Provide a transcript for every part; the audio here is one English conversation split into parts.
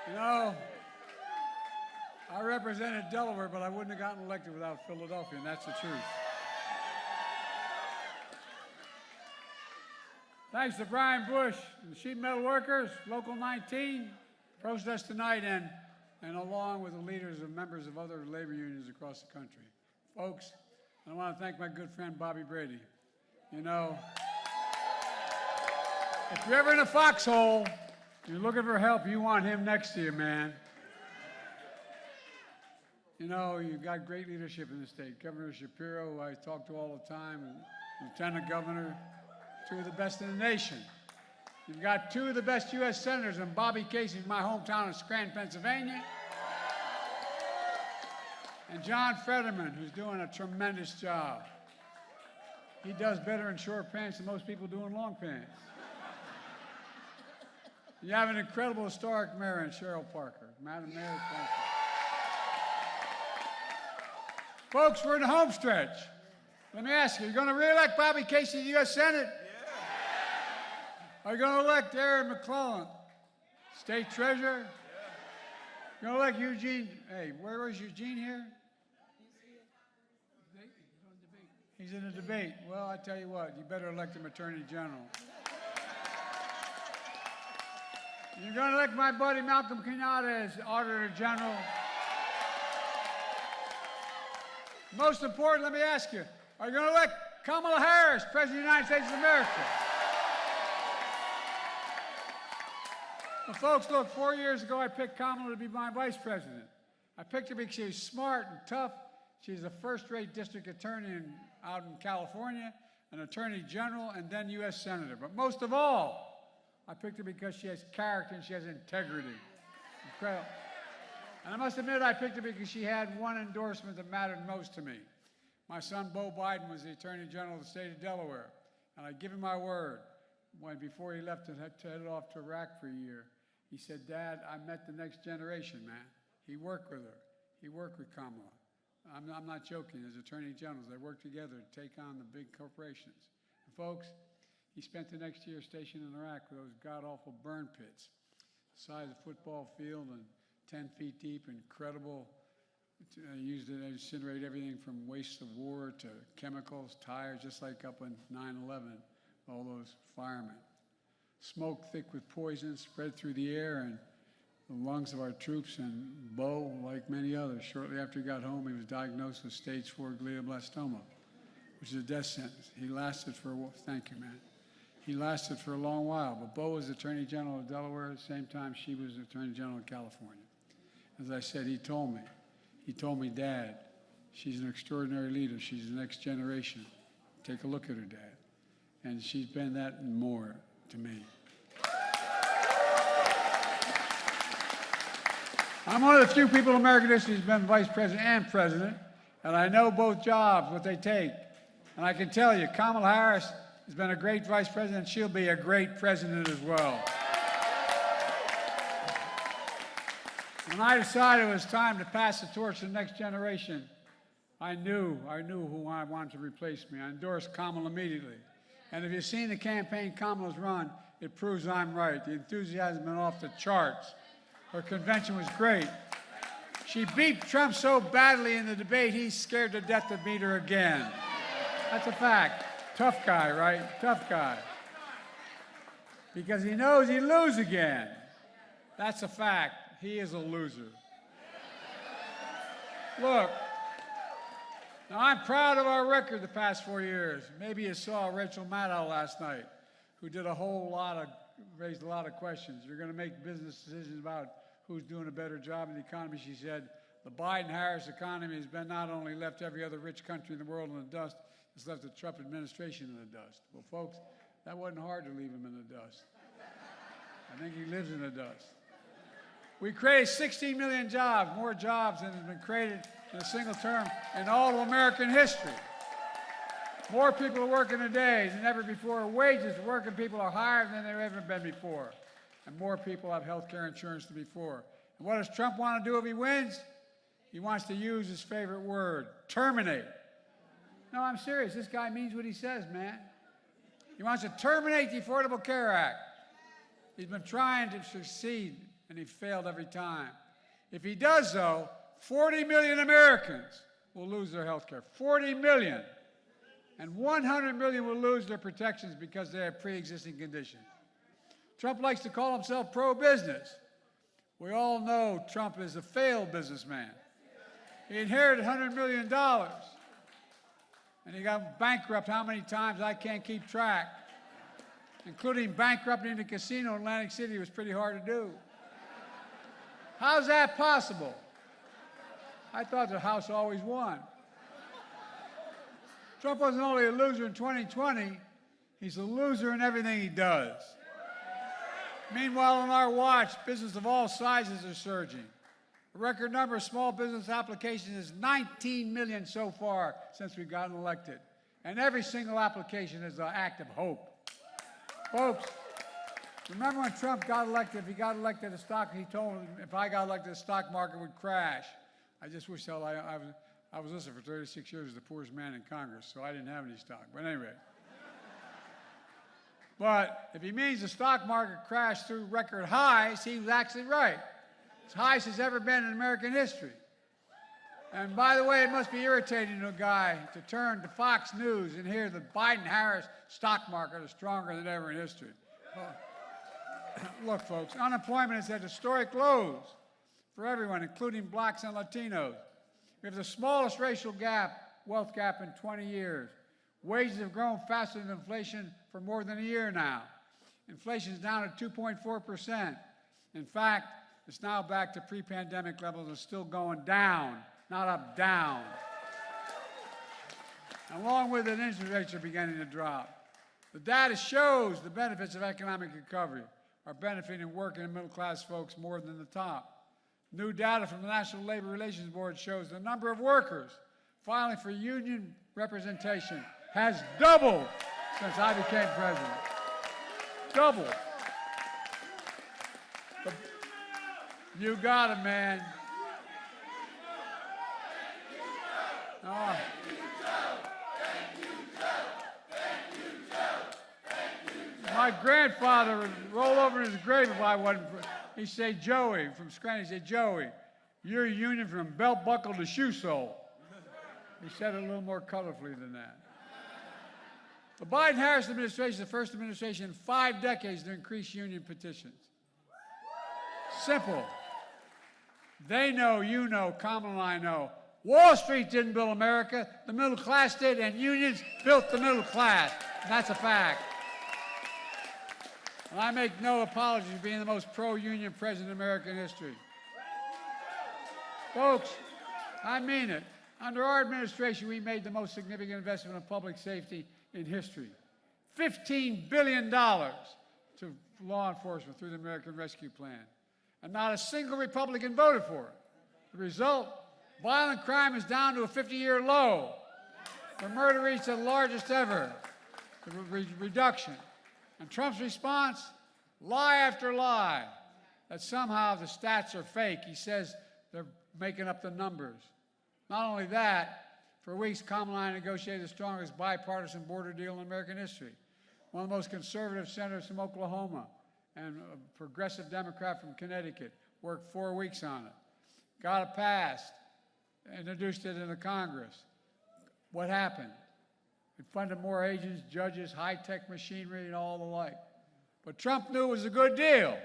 You know, I represented Delaware, but I wouldn't have gotten elected without Philadelphia, and that's the truth. Thanks to Brian Bush and the sheet metal workers, Local 19, protest tonight, and along with the leaders and members of other labor unions across the country. Folks, I want to thank my good friend Bobby Brady. You know, if you're ever in a foxhole, you're looking for help, you want him next to you, man. You know, you've got great leadership in the state. Governor Shapiro, who I talk to all the time, and Lieutenant Governor, two of the best in the nation. You've got two of the best U.S. senators, and Bobby Casey from my hometown of Scranton, Pennsylvania, and John Fetterman, who's doing a tremendous job. He does better in short pants than most people do in long pants. You have an incredible historic mayor in Cheryl Parker. Madam Mayor, thank you. Folks, we're in the home stretch. Let me ask you, are you going to re-elect Bobby Casey to the U.S. Senate? Yeah. Are you going to elect Aaron McClellan, State Treasurer? Yeah. You're going to elect Eugene. Hey, where is Eugene here? He's in a debate. Well, I tell you what, you better elect him Attorney General. You're going to elect my buddy Malcolm Kenyatta as Auditor General. Most important, let me ask you, are you going to elect Kamala Harris, President of the United States of America? Well, folks, look, 4 years ago, I picked Kamala to be my vice president. I picked her because she was smart and tough. She's a first-rate district attorney out in California, an attorney general, and then U.S. Senator. But most of all, I picked her because she has character and she has integrity. Incredible. And I must admit, I picked her because she had one endorsement that mattered most to me. My son, Beau Biden, was the Attorney General of the state of Delaware. And I give him my word, before he left to head off to Iraq for a year, he said, Dad, I met the next generation, man. He worked with her. He worked with Kamala. I'm not joking. As Attorney Generals, they worked together to take on the big corporations. And folks, he spent the next year stationed in Iraq with those god-awful burn pits, the size of a football field and 10 feet deep, incredible. Used it to incinerate everything from waste of war to chemicals, tires, just like up on 9/11, all those firemen. Smoke thick with poison spread through the air and the lungs of our troops, and Beau, like many others, shortly after he got home, he was diagnosed with stage 4 glioblastoma, which is a death sentence. He lasted for, thank you, man. He lasted for a long while, but Beau was Attorney General of Delaware at the same time she was Attorney General of California. As I said, he told me, Dad, she's an extraordinary leader. She's the next generation. Take a look at her, Dad. And she's been that and more to me. I'm one of the few people in American history who's been vice president and president, and I know both jobs, what they take. And I can tell you, Kamala Harris has been a great vice president. She'll be a great president as well. When I decided it was time to pass the torch to the next generation, I knew who I wanted to replace me. I endorsed Kamala immediately. And if you've seen the campaign Kamala's run, it proves I'm right. The enthusiasm has been off the charts. Her convention was great. She beat Trump so badly in the debate, he's scared to death to beat her again. That's a fact. Tough guy, right? Tough guy. Because he knows he'd lose again. That's a fact. He is a loser. Look, now I'm proud of our record the past 4 years. Maybe you saw Rachel Maddow last night, who did raised a lot of questions. You're going to make business decisions about who's doing a better job in the economy. She said, the Biden-Harris economy has been not only left every other rich country in the world in the dust, it's left the Trump administration in the dust. Well, folks, that wasn't hard to leave him in the dust. I think he lives in the dust. We created 16 million jobs, more jobs than has been created in a single term in all of American history. More people are working today than ever before. Wages for working people are higher than they've ever been before. And more people have health care insurance than before. And what does Trump want to do if he wins? He wants to use his favorite word, terminate. No, I'm serious. This guy means what he says, man. He wants to terminate the Affordable Care Act. He's been trying to succeed and he failed every time. If he does, though, 40 million Americans will lose their health care. 40 million. And 100 million will lose their protections because they have pre-existing conditions. Trump likes to call himself pro-business. We all know Trump is a failed businessman. He inherited $100 million. And he got bankrupt how many times I can't keep track. Including bankrupting the casino in Atlantic City was pretty hard to do. How's that possible? I thought the House always won. Trump wasn't only a loser in 2020, he's a loser in everything he does. Meanwhile, on our watch, business of all sizes are surging. A record number of small business applications is 19 million so far since we've gotten elected. And every single application is an act of hope. Folks, remember when Trump got elected, if he got elected, he told him, if I got elected, the stock market would crash. I just wish I was listening for 36 years as the poorest man in Congress, so I didn't have any stock. But anyway. But if he means the stock market crashed through record highs, he was actually right. As high as it's ever been in American history. And by the way, it must be irritating to a guy to turn to Fox News and hear the Biden-Harris stock market is stronger than ever in history. Well, look, folks, unemployment is at historic lows for everyone, including blacks and Latinos. We have the smallest racial wealth gap in 20 years. Wages have grown faster than inflation for more than a year now. Inflation is down at 2.4%. In fact, it's now back to pre-pandemic levels and still going down, not up, down. Along with it, interest rates are beginning to drop. The data shows the benefits of economic recovery are benefiting working and middle-class folks more than the top. New data from the National Labor Relations Board shows the number of workers filing for union representation has doubled since I became president. Doubled. But you got it, man. Oh. My grandfather would roll over in his grave if I wasn't. He'd say, Joey, from Scranton, he'd say, Joey, you're a union from belt buckle to shoe sole. He said it a little more colorfully than that. The Biden-Harris administration is the first administration in 5 decades to increase union petitions. Simple. They know, you know, Kamala and I know. Wall Street didn't build America. The middle class did, and unions built the middle class. And that's a fact. And I make no apology for being the most pro-union president in American history. Folks, I mean it. Under our administration, we made the most significant investment in public safety in history. $15 billion to law enforcement through the American Rescue Plan. And not a single Republican voted for it. The result, violent crime is down to a 50-year low. The murder reached the largest ever reduction. And Trump's response, lie after lie, that somehow the stats are fake. He says they're making up the numbers. Not only that, for weeks, Kamala and I negotiated the strongest bipartisan border deal in American history. One of the most conservative senators from Oklahoma and a progressive Democrat from Connecticut worked 4 weeks on it. Got it passed, introduced it into Congress. What happened? It funded more agents, judges, high-tech machinery, and all the like. But Trump knew it was a good deal.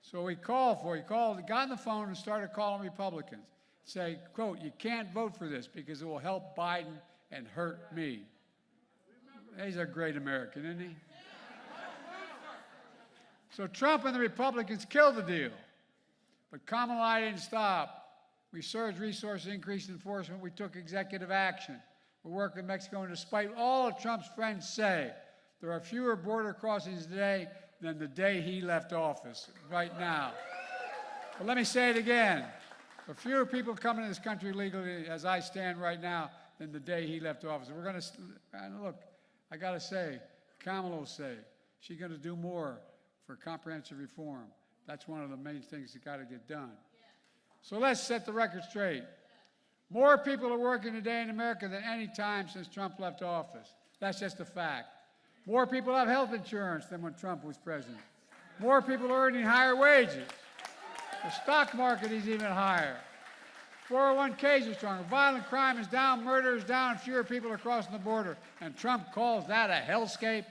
So he got on the phone and started calling Republicans. Say, quote, you can't vote for this because it will help Biden and hurt me. He's a great American, isn't he? So Trump and the Republicans killed the deal. But Kamala and I didn't stop. We surged resources, increased enforcement. We took executive action. We worked with Mexico, and despite all of Trump's friends say, there are fewer border crossings today than the day he left office, right now. But let me say it again. There are fewer people coming to this country legally as I stand right now than the day he left office. We're going to, and look, I got to say, Kamala will say, she's going to do more for comprehensive reform. That's one of the main things that got to get done. So let's set the record straight. More people are working today in America than any time since Trump left office. That's just a fact. More people have health insurance than when Trump was president. More people are earning higher wages. The stock market is even higher. 401ks are stronger. Violent crime is down, murder is down, fewer people are crossing the border. And Trump calls that a hellscape.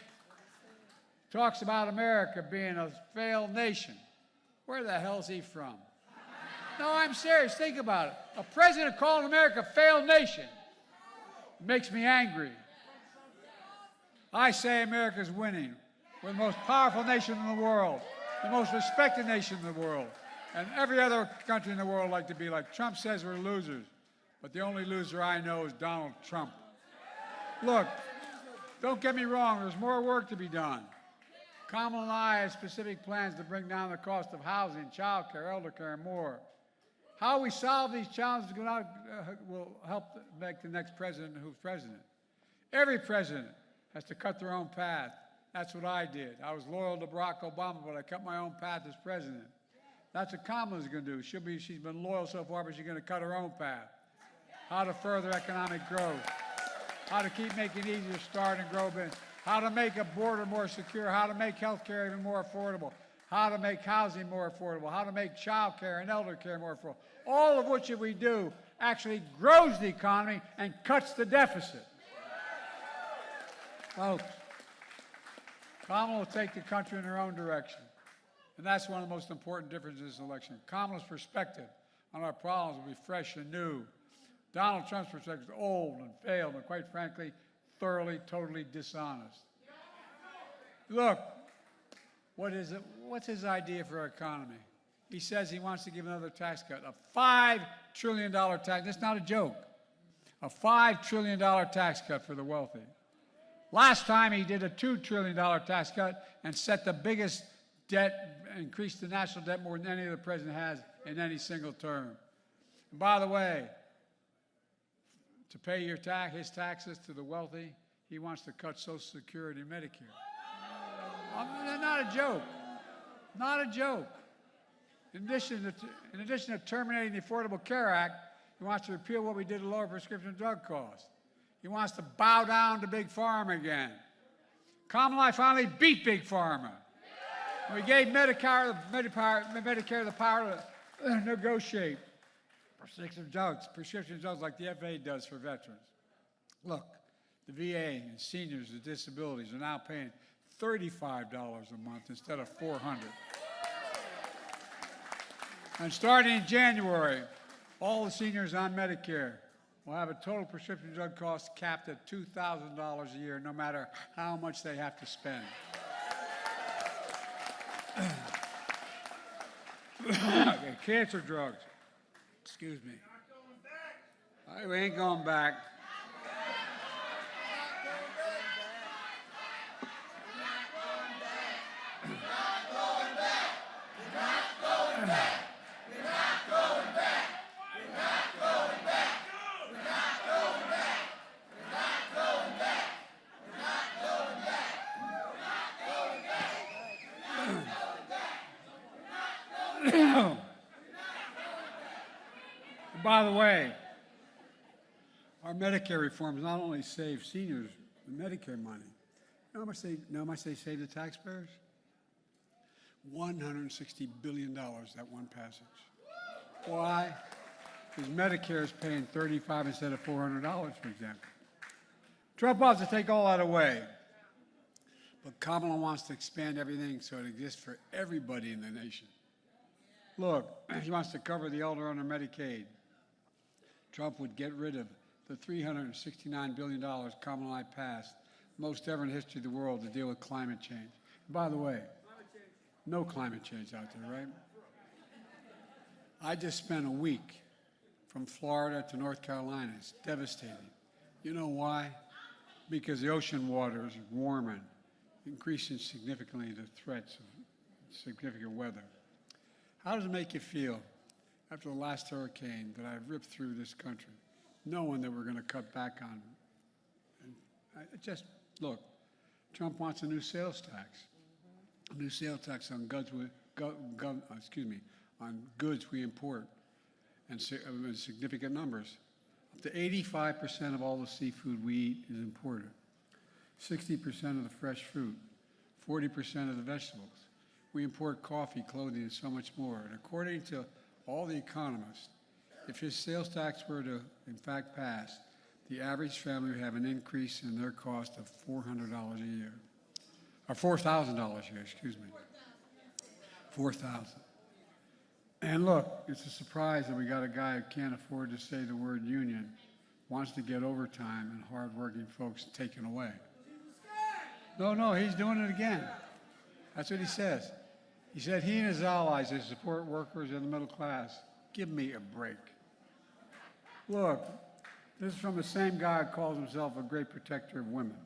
Talks about America being a failed nation. Where the hell is he from? No, I'm serious. Think about it. A president calling America a failed nation makes me angry. I say America's winning. We're the most powerful nation in the world, the most respected nation in the world. And every other country in the world like to be like. Trump says we're losers, but the only loser I know is Donald Trump. Look, don't get me wrong, there's more work to be done. Kamala and I have specific plans to bring down the cost of housing, child care, elder care, and more. How we solve these challenges will help make the next president who's president. Every president has to cut their own path. That's what I did. I was loyal to Barack Obama, but I cut my own path as president. That's what Kamala's going to do. She's been loyal so far, but she's going to cut her own path. How to further economic growth. How to keep making it easier to start and grow business. How to make a border more secure. How to make health care even more affordable. How to make housing more affordable. How to make child care and elder care more affordable. All of which, if we do, actually grows the economy and cuts the deficit. Folks, Kamala will take the country in her own direction. And that's one of the most important differences in this election. Kamala's perspective on our problems will be fresh and new. Donald Trump's perspective is old and failed and, quite frankly, thoroughly, totally dishonest. Look, what's his idea for our economy? He says he wants to give another tax cut, a $5 trillion tax. That's not a joke. A $5 trillion tax cut for the wealthy. Last time he did a $2 trillion tax cut and set the biggest debt, increased the national debt more than any other president has in any single term. And by the way, to pay his taxes to the wealthy, he wants to cut Social Security and Medicare. Not a joke. Not a joke. In addition to terminating the Affordable Care Act, he wants to repeal what we did to lower prescription drug costs. He wants to bow down to Big Pharma again. Kamala and I finally beat Big Pharma. We gave Medicare the power to negotiate prescription drugs like the FDA does for veterans. Look, the VA and seniors with disabilities are now paying $35 a month instead of $400. And starting in January, all the seniors on Medicare will have a total prescription drug cost capped at $2,000 a year, no matter how much they have to spend. Okay, cancer drugs. Excuse me. We ain't going back. By the way, our Medicare reforms not only save seniors the Medicare money. You know how much they save the taxpayers? $160 billion, that one passage. Why? Because Medicare is paying $35 instead of $400, for example. Trump wants to take all that away. But Kamala wants to expand everything so it exists for everybody in the nation. Look, he wants to cover the elder under Medicaid. Trump would get rid of the $369 billion Kamala and I passed, most ever in the history of the world, to deal with climate change. And by the way, no climate change out there, right? I just spent a week from Florida to North Carolina. It's devastating. You know why? Because the ocean waters are warming, increasing significantly the threats of significant weather. How does it make you feel after the last hurricane that I've ripped through this country, knowing that we're going to cut back on? Look, Trump wants a new sales tax. A new sales tax on goods we import in significant numbers. Up to 85% of all the seafood we eat is imported. 60% of the fresh fruit, 40% of the vegetables. we import coffee, clothing, and so much more. And according to all the economists, if his sales tax were to, in fact, pass, the average family would have an increase in their cost of $400 a year. Or $4,000 a year, excuse me. 4,000. And look, it's a surprise that we got a guy who can't afford to say the word union, wants to get overtime and hardworking folks taken away. No, he's doing it again. That's what he says. He said he and his allies, they support workers in the middle class. Give me a break. Look, this is from the same guy who calls himself a great protector of women.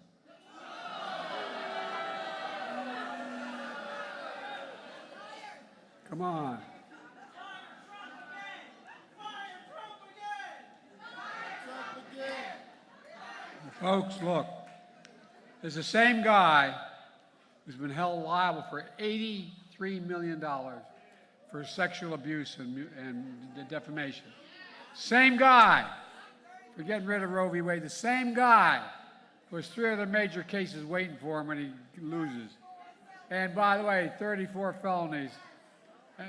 Come on. Folks, look, there's the same guy who's been held liable for $83 million for sexual abuse and defamation. Same guy for getting rid of Roe v. Wade. The same guy who has 3 other major cases waiting for him when he loses. And by the way, 34 felonies.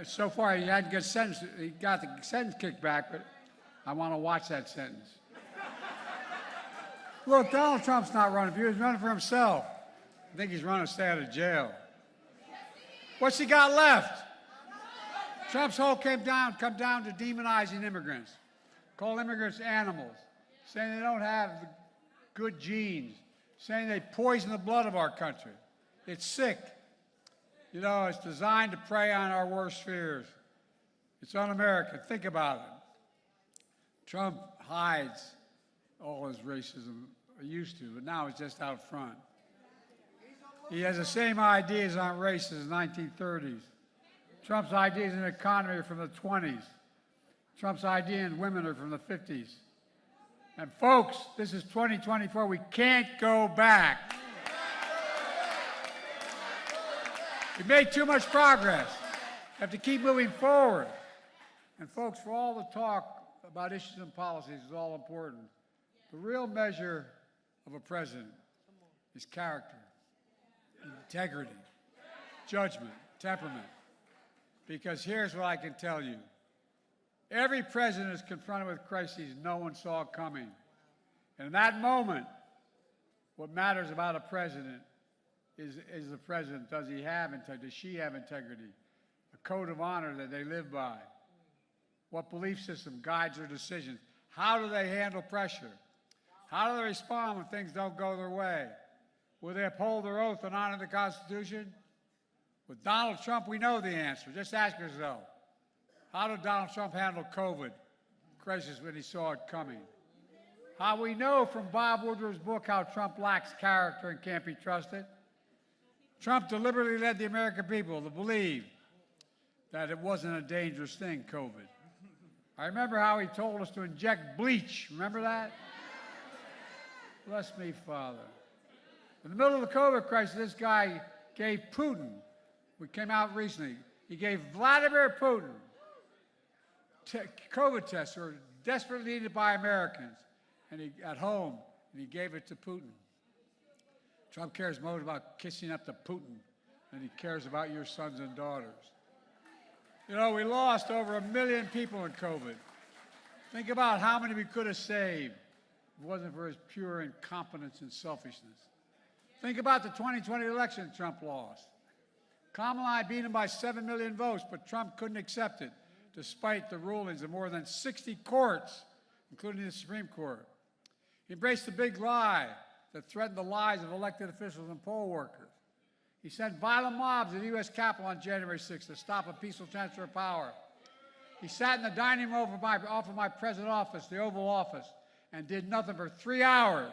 So far, he hadn't got sentenced. He got the sentence kicked back, but I want to watch that sentence. Look, Donald Trump's not running for you. He's running for himself. I think he's running to stay out of jail. What's he got left? Trump's whole come down to demonizing immigrants, call immigrants animals, saying they don't have good genes, saying they poison the blood of our country. It's sick. You know, it's designed to prey on our worst fears. It's un-American. Think about it. Trump hides all his racism, or used to, but now it's just out front. He has the same ideas on race as the 1930s. Trump's ideas in the economy are from the 20s. Trump's ideas in women are from the 50s. And folks, this is 2024. We can't go back. We've made too much progress. We have to keep moving forward. And folks, for all the talk about issues and policies is all important, the real measure of a president is character, integrity, judgment, temperament. Because here's what I can tell you. Every president is confronted with crises no one saw coming. And in that moment, what matters about a president is the president. Does he have integrity? Does she have integrity? A code of honor that they live by? What belief system guides their decisions? How do they handle pressure? How do they respond when things don't go their way? Will they uphold their oath and honor the Constitution? With Donald Trump, we know the answer. Just ask yourself, how did Donald Trump handle COVID crisis when he saw it coming? How we know from Bob Woodward's book how Trump lacks character and can't be trusted. Trump deliberately led the American people to believe that it wasn't a dangerous thing, COVID. I remember how he told us to inject bleach. Remember that? Bless me, Father. In the middle of the COVID crisis, this guy gave Putin, we came out recently, he gave Vladimir Putin COVID tests that were desperately needed by Americans at home, and he gave it to Putin. Trump cares more about kissing up to Putin than he cares about your sons and daughters. You know, we lost over 1 million people in COVID. Think about how many we could have saved if it wasn't for his pure incompetence and selfishness. Think about the 2020 election Trump lost. Kamala beat him by 7 million votes, but Trump couldn't accept it, despite the rulings of more than 60 courts, including the Supreme Court. He embraced the big lie that threatened the lives of elected officials and poll workers. He sent violent mobs to the U.S. Capitol on January 6th to stop a peaceful transfer of power. He sat in the dining room off of my present office, the Oval Office, and did nothing for 3 hours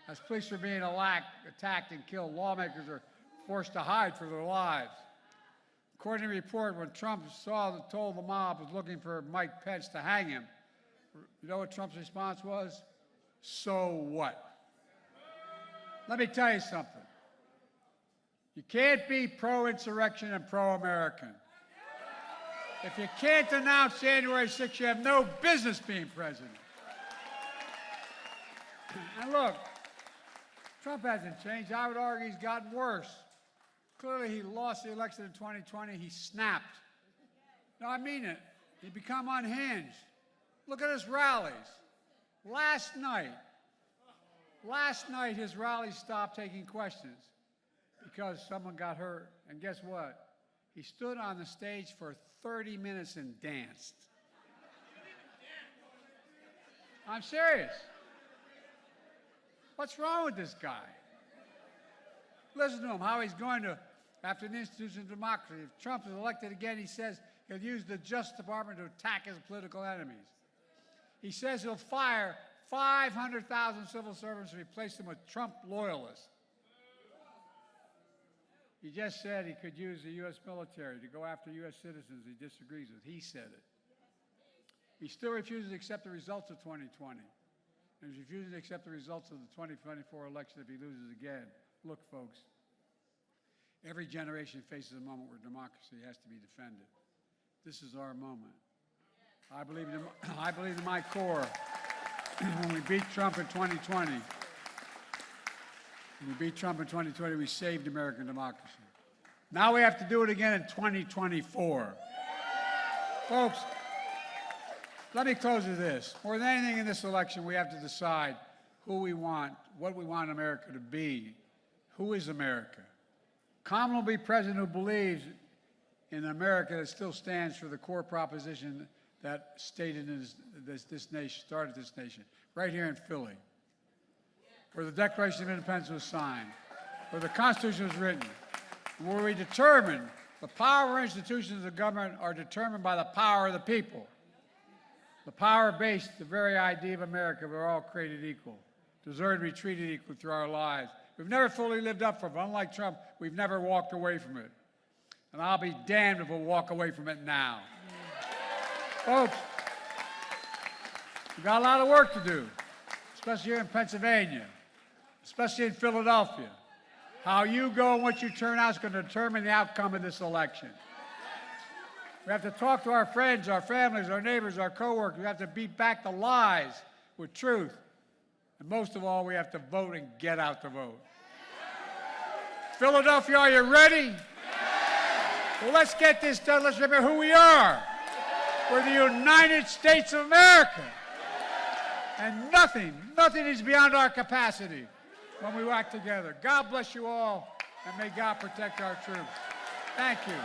as police were being attacked and killed. Lawmakers were forced to hide for their lives. According to the report, when Trump told the mob was looking for Mike Pence to hang him, you know what Trump's response was? So what? Let me tell you something. You can't be pro-insurrection and pro-American. If you can't announce January 6th, you have no business being president. And look, Trump hasn't changed. I would argue he's gotten worse. Clearly, he lost the election in 2020. He snapped. No, I mean it. He become unhinged. Look at his rallies. Last night, his rallies stopped taking questions because someone got hurt. And guess what? He stood on the stage for 30 minutes and danced. I'm serious. What's wrong with this guy? Listen to him, how he's going to, after the institution of democracy, if Trump is elected again, he says he'll use the Justice Department to attack his political enemies. He says he'll fire 500,000 civil servants and replace them with Trump loyalists. He just said he could use the U.S. military to go after U.S. citizens he disagrees with. He said it. He still refuses to accept the results of 2020. And he's refusing to accept the results of the 2024 election if he loses again. Look, folks, every generation faces a moment where democracy has to be defended. This is our moment. I believe in my core, when we beat Trump in 2020, we saved American democracy. Now we have to do it again in 2024. Folks, let me close with this. More than anything in this election, we have to decide who we want, what we want America to be. Who is America? Kamala will be president who believes in America that still stands for the core proposition that stated in this nation, started this nation, right here in Philly, where the Declaration of Independence was signed, where the Constitution was written, where we determine the power of our institutions of government are determined by the power of the people. The power-based, the very idea of America, we're all created equal, deserve to be treated equal through our lives. We've never fully lived up to it, but unlike Trump, we've never walked away from it. And I'll be damned if we'll walk away from it now. Folks, we've got a lot of work to do, especially here in Pennsylvania, especially in Philadelphia. How you go and what you turn out is going to determine the outcome of this election. We have to talk to our friends, our families, our neighbors, our coworkers. We have to beat back the lies with truth. And most of all, we have to vote and get out to vote. Philadelphia, are you ready? Well, let's get this done. Let's remember who we are. We're the United States of America. And nothing is beyond our capacity when we work together. God bless you all, and may God protect our troops. Thank you.